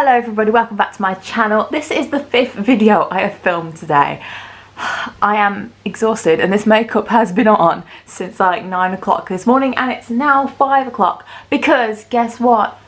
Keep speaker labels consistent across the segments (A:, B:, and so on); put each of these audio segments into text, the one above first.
A: Hello everybody, welcome back to my channel. This is the 5th video I have filmed today. I am exhausted and this makeup has been on since like 9 o'clock this morning and it's now 5 o'clock because guess what?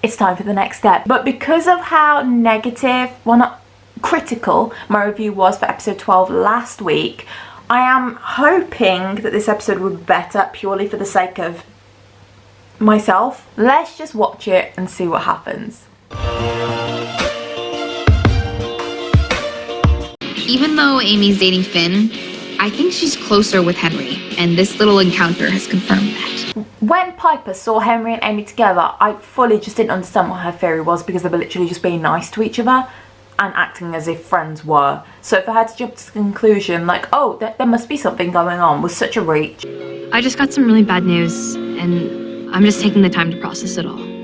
A: It's time for the next step. But because of how negative, well not critical, my review was for episode 12 last week, I am hoping that this episode would be better purely for the sake of myself. Let's just watch it and see what happens.
B: Even though Amy's dating Finn, I think she's closer with Henry, and this little encounter has confirmed that.
A: When Piper saw Henry and Amy together, I fully just didn't understand what her theory was because they were literally just being nice to each other and acting as if friends were. So for her to jump to the conclusion like, oh, there must be something going on was such a reach.
C: I just got some really bad news, and I'm just taking the time to process it all.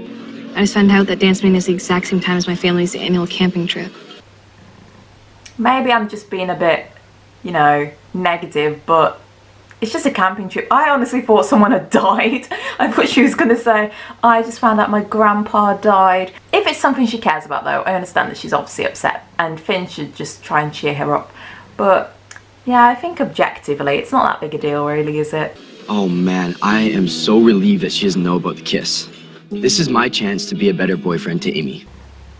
C: I just found out that dance mania is the exact same time as my family's annual camping trip.
A: Maybe I'm just being a bit, you know, negative, but it's just a camping trip. I honestly thought someone had died. I thought she was going to say, I just found out my grandpa died. If it's something she cares about though, I understand that she's obviously upset and Finn should just try and cheer her up. But yeah, I think objectively, it's not that big a deal really, is it?
D: Oh man, I am so relieved that she doesn't know about the kiss. This is my chance to be a better boyfriend to Amy.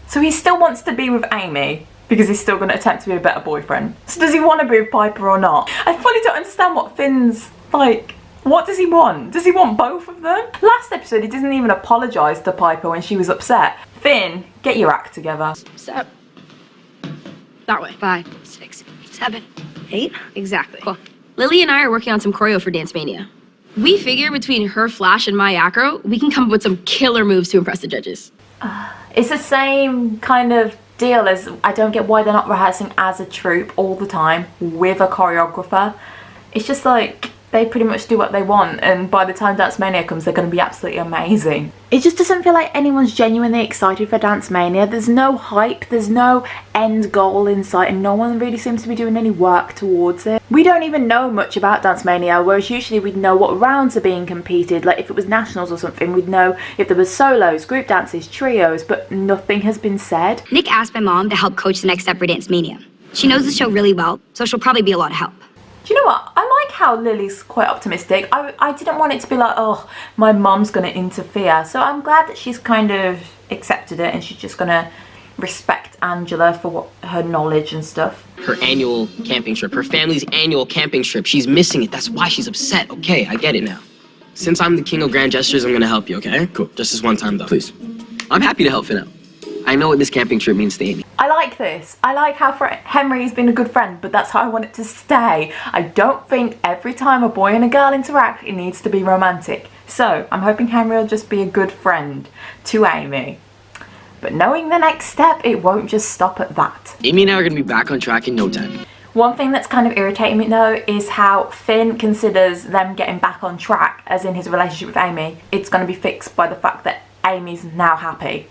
A: So he still wants to be with Amy because he's still going to attempt to be a better boyfriend. So does he want to be with Piper or not? I fully don't understand what Finn's like. What does he want? Does he want both of them? Last episode he didn't even apologise to Piper when she was upset. Finn, get your act together.
C: Step. That way. 5, 6, 7, 8. Exactly. Cool. Lily and I are working on some choreo for Dance Mania. We figure between her flash and my acro, we can come up with some killer moves to impress the judges.
A: It's the same kind of deal as, I don't get why they're not rehearsing as a troupe all the time with a choreographer. It's just like they pretty much do what they want and by the time Dance Mania comes they're going to be absolutely amazing. It just doesn't feel like anyone's genuinely excited for Dance Mania. There's no hype, there's no end goal in sight and no one really seems to be doing any work towards it. We don't even know much about Dance Mania, whereas usually we'd know what rounds are being competed. Like if it was nationals or something, we'd know if there was solos, group dances, trios, but nothing has been said.
E: Nick asked my mom to help coach the next step for Dance Mania. She knows the show really well, so she'll probably be a lot of help.
A: Do you know what? I like how Lily's quite optimistic. I didn't want it to be like, oh, my mum's going to interfere. So I'm glad that she's kind of accepted it and she's just going to respect Angela for what her knowledge and stuff.
D: Her annual camping trip, her family's annual camping trip. She's missing it. That's why she's upset. Okay, I get it now. Since I'm the king of grand gestures, I'm going to help you, okay? Cool. Just this one time, though. Please. I'm happy to help Finn out. I know what this camping trip means to Amy.
A: I like this. I like how Henry's been a good friend, but that's how I want it to stay. I don't think every time a boy and a girl interact, it needs to be romantic. So I'm hoping Henry will just be a good friend to Amy. But knowing the next step, it won't just stop at that.
D: Amy and I are going to be back on track in no time.
A: One thing that's kind of irritating me though is how Finn considers them getting back on track, as in his relationship with Amy. It's going to be fixed by the fact that Amy's now happy.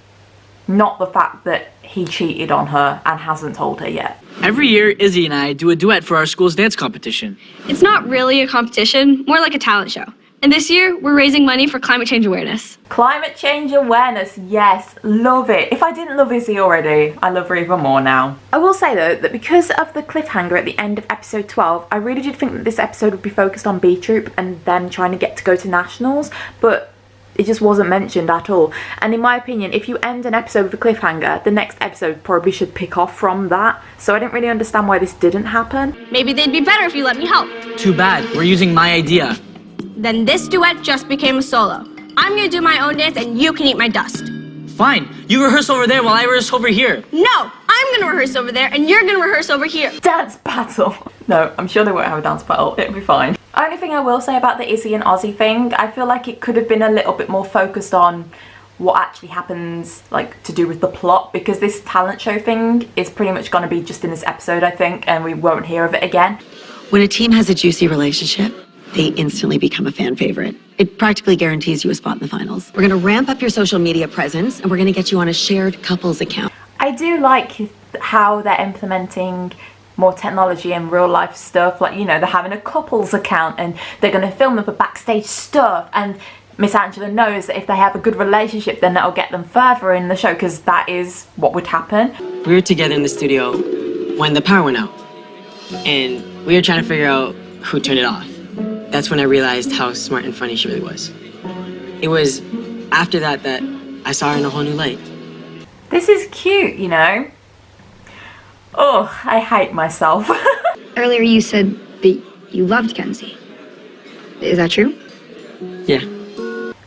A: Not the fact that he cheated on her and hasn't told her yet.
F: Every year, Izzy and I do a duet for our school's dance competition.
C: It's not really a competition, more like a talent show. And this year, we're raising money for climate change awareness.
A: Climate change awareness, yes, love it. If I didn't love Izzy already, I love her even more now. I will say though, that because of the cliffhanger at the end of episode 12, I really did think that this episode would be focused on B Troop and them trying to go to nationals, but it just wasn't mentioned at all. And in my opinion, if you end an episode with a cliffhanger, the next episode probably should pick off from that. So I didn't really understand why this didn't happen.
C: Maybe they'd be better if you let me help.
F: Too bad, we're using my idea.
C: Then this duet just became a solo. I'm gonna do my own dance and you can eat my dust.
F: Fine, you rehearse over there while I rehearse over here.
C: No, I'm gonna rehearse over there and you're gonna rehearse over here.
A: Dance battle. No, I'm sure they won't have a dance battle. It'll be fine. Only thing I will say about the Izzy and Ozzy thing, I feel like it could have been a little bit more focused on what actually happens, like to do with the plot, because this talent show thing is pretty much going to be just in this episode, I think, and we won't hear of it again.
G: When a team has a juicy relationship, they instantly become a fan favorite. It practically guarantees you a spot in the finals. We're gonna ramp up your social media presence and we're gonna get you on a shared couples account.
A: I do like how they're implementing more technology and real life stuff, like, you know, they're having a couples account and they're going to film them for backstage stuff, and Miss Angela knows that if they have a good relationship, then that'll get them further in the show, because that is what would happen.
H: We were together in the studio when the power went out, and we were trying to figure out who turned it off. That's when I realized how smart and funny she really was. It was after that that I saw her in a whole new light.
A: This is cute, you know? Oh, I hate myself.
B: Earlier you said that you loved Kenzie. Is that true?
H: Yeah.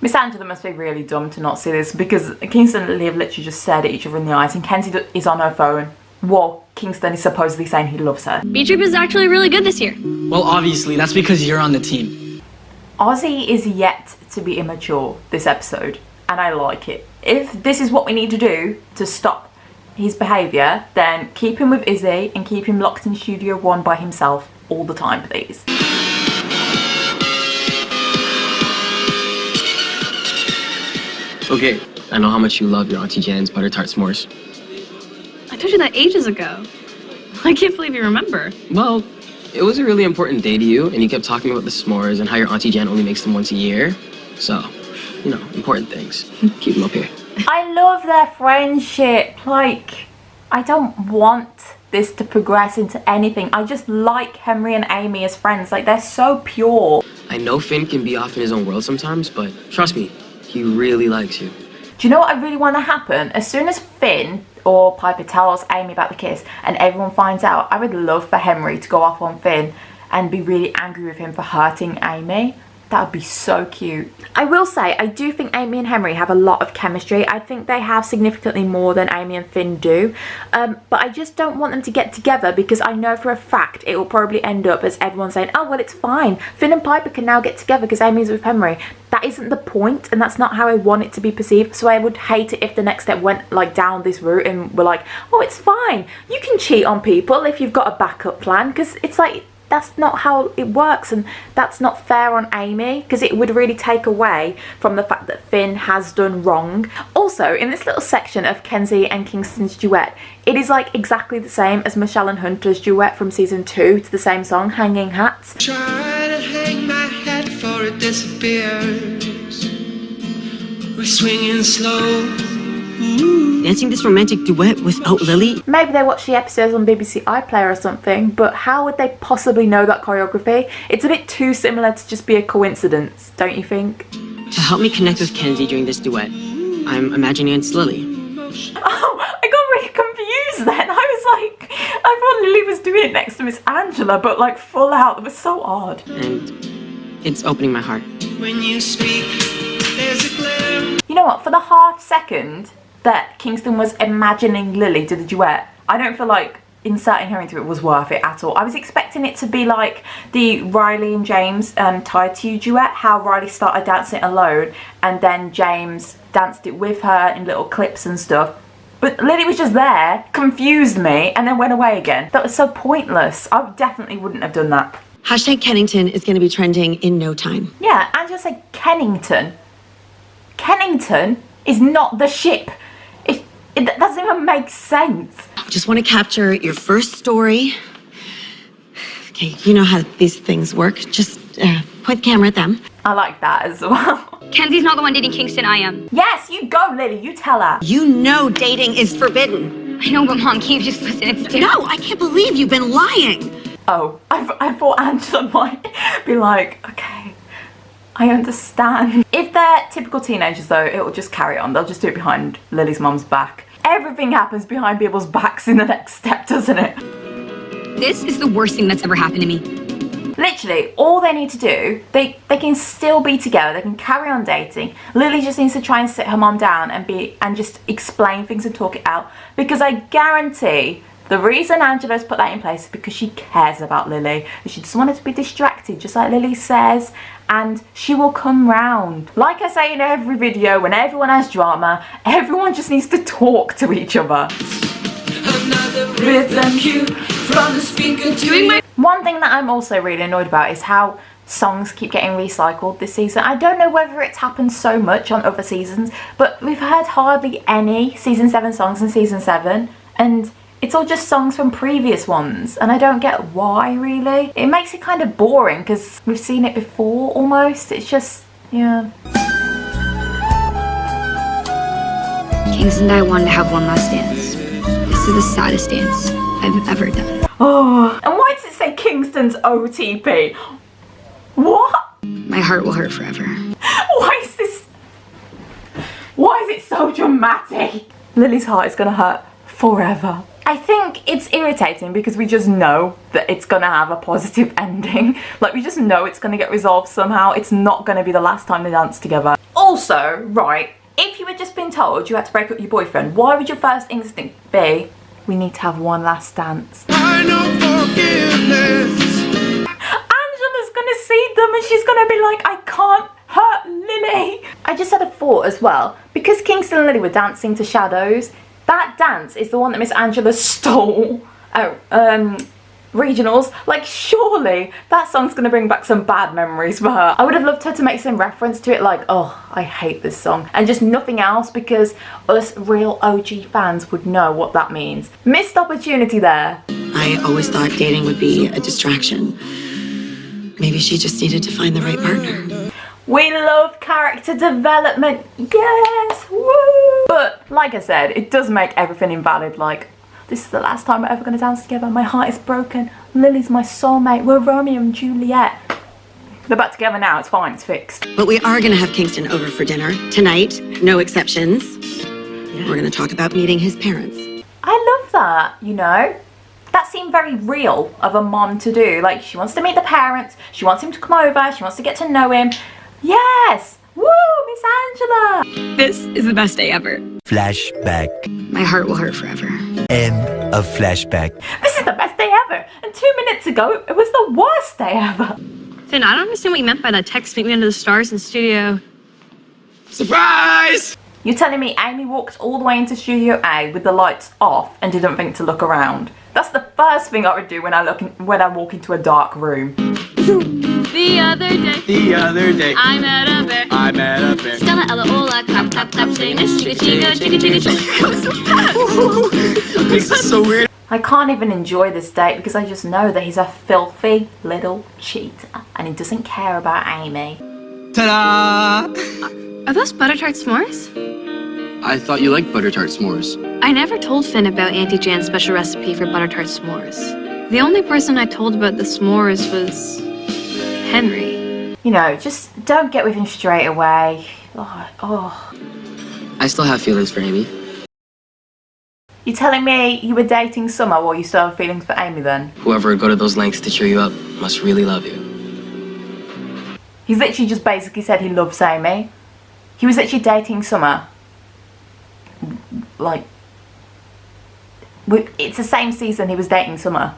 A: Miss Angela must be really dumb to not see this, because Kingston and Lily have literally just stared at each other in the eyes, and Kenzie is on her phone while Kingston is supposedly saying he loves her.
C: B-Trip is actually really good this year.
F: Well, obviously, that's because you're on the team.
A: Ozzy is yet to be immature this episode, and I like it. If this is what we need to do to stop his behaviour, then keep him with Izzy and keep him locked in Studio 1 by himself all the time, please.
D: Okay, I know how much you love your Auntie Jan's butter tart s'mores.
C: I told you that ages ago. I can't believe you remember.
D: Well, it was a really important day to you, and you kept talking about the s'mores and how your Auntie Jan only makes them once a year. So, you know, important things. Keep them up here.
A: I love their friendship. Like, I don't want this to progress into anything. I just like Henry and Amy as friends. Like, they're so pure.
D: I know Finn can be off in his own world sometimes, but trust me, he really likes you.
A: Do you know what I really want to happen? As soon as Finn or Piper tells Amy about the kiss and everyone finds out, I would love for Henry to go off on Finn and be really angry with him for hurting Amy. That would be so cute. I will say, I do think Amy and Henry have a lot of chemistry. I think they have significantly more than Amy and Finn do. But I just don't want them to get together, because I know for a fact it will probably end up as everyone saying, oh, well, it's fine. Finn and Piper can now get together because Amy's with Henry. That isn't the point, and that's not how I want it to be perceived. So I would hate it if the next step went like down this route and we're like, oh, it's fine. You can cheat on people if you've got a backup plan, because it's like, that's not how it works, and that's not fair on Amy, because it would really take away from the fact that Finn has done wrong. Also, in this little section of Kenzie and Kingston's duet, it is like exactly the same as Michelle and Hunter's duet from season 2 to the same song, Hanging Hats.
I: Try to hang my hat for it disappears. We're swinging slow.
G: Dancing this romantic duet without Lily?
A: Maybe they watch the episodes on BBC iPlayer or something, but how would they possibly know that choreography? It's a bit too similar to just be a coincidence, don't you think?
H: To help me connect with Kenzie during this duet, I'm imagining it's Lily.
A: Oh, I got really confused then. I was like, I thought Lily was doing it next to Miss Angela, but like full out. It was so odd.
H: And it's opening my heart.
I: When you speak, there's a glare.
A: You know what? For the half second that Kingston was imagining Lily do the duet, I don't feel like inserting her into it was worth it at all. I was expecting it to be like the Riley and James Tied to You duet, how Riley started dancing alone and then James danced it with her in little clips and stuff. But Lily was just there, confused me, and then went away again. That was so pointless. I definitely wouldn't have done that.
G: Hashtag Kennington is going to be trending in no time.
A: Yeah, Angela said Kennington. Kennington is not the ship. It doesn't even make sense.
G: Just want to capture your first story. Okay, you know how these things work. Just point the camera at them.
A: I like that as well.
B: Kenzie's not the one dating Kingston, I am.
A: Yes, you go, Lily. You tell her.
G: You know dating is forbidden.
B: I know, but Mom, can't you just listen? It's
G: No, I can't believe you've been lying.
A: Oh, I thought Angela might be like, okay, I understand. If they're typical teenagers though, it will just carry on. They'll just do it behind Lily's mom's back. Everything happens behind people's backs in the next step, doesn't it?
B: This is the worst thing that's ever happened to me.
A: Literally, all they need to do, they can still be together, they can carry on dating. Lily just needs to try and sit her mom down and just explain things and talk it out. Because I guarantee the reason Angela's put that in place is because she cares about Lily. She just wanted to be distracted, just like Lily says, and she will come round. Like I say in every video, when everyone has drama, everyone just needs to talk to each other.
I: Another rhythm cue from the speaker to
A: One thing that I'm also really annoyed about is how songs keep getting recycled this season. I don't know whether it's happened so much on other seasons, but we've heard hardly any season 7 songs in season 7, and it's all just songs from previous ones, and I don't get why, really. It makes it kind of boring because we've seen it before almost. It's just, yeah.
B: Kingston and I wanted to have one last dance. This is the saddest dance I've ever done.
A: Oh, and why does it say Kingston's OTP? What?
B: My heart will hurt forever.
A: Why is this? Why is it so dramatic? Lily's heart is gonna hurt forever. I think it's irritating because we just know that it's gonna have a positive ending. Like, we just know it's gonna get resolved somehow. It's not gonna be the last time they dance together. Also, right, if you had just been told you had to break up with your boyfriend, why would your first instinct be, we need to have one last dance?
I: I know forgiveness.
A: Angela's gonna see them and she's gonna be like, I can't hurt Lily. I just had a thought as well. Because Kingston and Lily were dancing to Shadows, that dance is the one that Miss Angela stole at regionals. Like, surely that song's gonna bring back some bad memories for her. I would have loved her to make some reference to it, like, oh, I hate this song, and just nothing else, because us real OG fans would know what that means. Missed opportunity there.
G: I always thought dating would be a distraction. Maybe she just needed to find the right partner.
A: We love character development, yes, woo! But like I said, it does make everything invalid. Like, this is the last time we're ever gonna dance together. My heart is broken. Lily's my soulmate. We're Romeo and Juliet. They're back together now. It's fine. It's fixed.
G: But we are gonna have Kingston over for dinner tonight, no exceptions. We're gonna talk about meeting his parents.
A: I love that, you know? That seemed very real of a mom to do. Like, she wants to meet the parents. She wants him to come over. She wants to get to know him. Yes! Woo, Miss Angela!
C: This is the best day ever.
J: Flashback.
B: My heart will hurt forever.
J: End of flashback.
A: This is the best day ever. And 2 minutes ago, it was the worst day ever.
C: Finn, I don't understand what you meant by that text make me into the stars in studio.
D: Surprise!
A: You're telling me Amy walked all the way into Studio A with the lights off and didn't think to look around? That's the first thing I would do when I walk into a dark room.
C: The other day, I met a bear. Stella, Ella, Ola, clap, clap, clap, sing this chicka, chicka, chicka, chicka, chicka.
D: This is so weird.
A: I can't even enjoy this date because I just know that he's a filthy little cheater and he doesn't care about Amy.
D: Ta-da!
C: Are those butter tart s'mores?
D: I thought you liked butter tart s'mores.
C: I never told Finn about Auntie Jan's special recipe for butter tart s'mores. The only person I told about the s'mores was Henry.
A: You know, just don't get with him straight away. Oh.
D: I still have feelings for Amy.
A: You're telling me you were dating Summer while you still have feelings for Amy then?
D: Whoever would go to those lengths to cheer you up must really love you.
A: He's literally just basically said he loves Amy. He was literally dating Summer. Like, it's the same season he was dating Summer.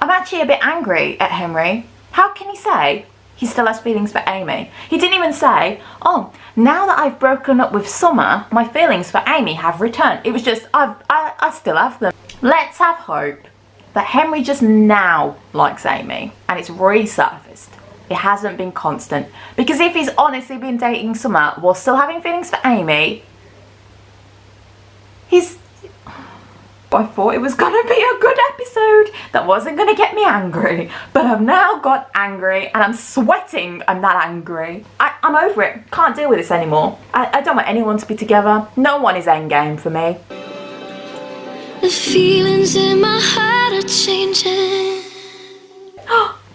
A: I'm actually a bit angry at Henry. How can he say he still has feelings for Amy? He didn't even say, oh, now that I've broken up with Summer, my feelings for Amy have returned. It was just, I still have them. Let's have hope that Henry just now likes Amy and it's resurfaced. It hasn't been constant. Because if he's honestly been dating Summer while still having feelings for Amy, I thought it was gonna be a good episode that wasn't gonna get me angry, but I've now got angry and I'm sweating. I'm that angry. I'm over it. Can't deal with this anymore. I don't want anyone to be together. No one is endgame for me.
K: The feelings in my heart are changing.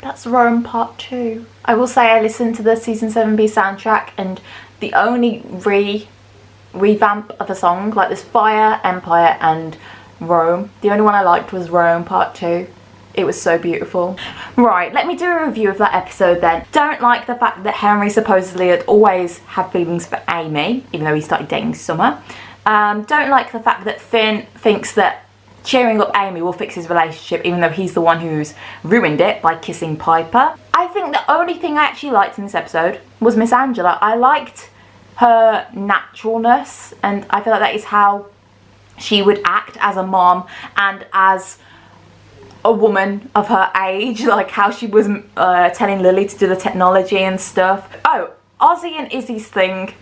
A: That's Rome Part 2. I will say I listened to the Season 7B soundtrack and the only revamp of a song, like this Fire, Empire and Rome, the only one I liked was Rome Part 2. It was so beautiful. Right, let me do a review of that episode then. Don't like the fact that Henry supposedly had always had feelings for Amy, even though he started dating Summer. Don't like the fact that Finn thinks that cheering up Amy will fix his relationship, even though he's the one who's ruined it by kissing Piper. I think the only thing I actually liked in this episode was Miss Angela. I liked her naturalness, and I feel like that is how she would act as a mom and as a woman of her age, like how she was telling Lily to do the technology and stuff. Oh, Ozzy and Izzy's thing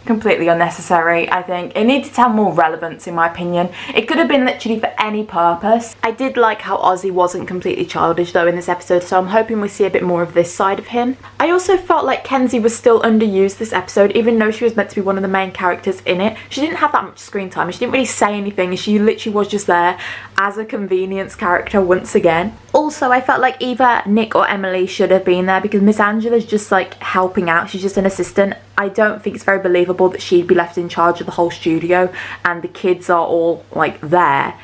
A: completely unnecessary. I think it needed to have more relevance, in my opinion. It could have been literally for any purpose. I did like how Ozzy wasn't completely childish though in this episode, so I'm hoping we see a bit more of this side of him. I also felt like Kenzie was still underused this episode, even though she was meant to be one of the main characters in it. She didn't have that much screen time, she didn't really say anything, she literally was just there as a convenience character once again. Also, I felt like either Nick or Emily should have been there, because Miss Angela's just like helping out, she's just an assistant. I don't think it's very believable that she'd be left in charge of the whole studio and the kids are all like there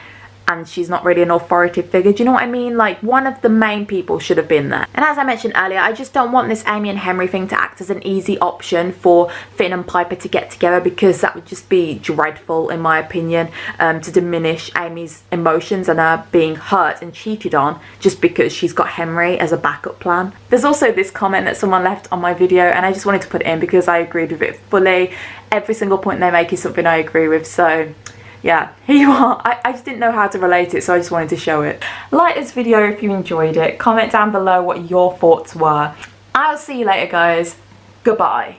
A: and she's not really an authoritative figure. Do you know what I mean? Like, one of the main people should have been there. And as I mentioned earlier, I just don't want this Amy and Henry thing to act as an easy option for Finn and Piper to get together, because that would just be dreadful in my opinion, to diminish Amy's emotions and her being hurt and cheated on just because she's got Henry as a backup plan. There's also this comment that someone left on my video and I just wanted to put it in because I agreed with it fully. Every single point they make is something I agree with, so yeah, here you are. I just didn't know how to relate it, so I just wanted to show it. Like this video if you enjoyed it. Comment down below what your thoughts were. I'll see you later, guys. Goodbye.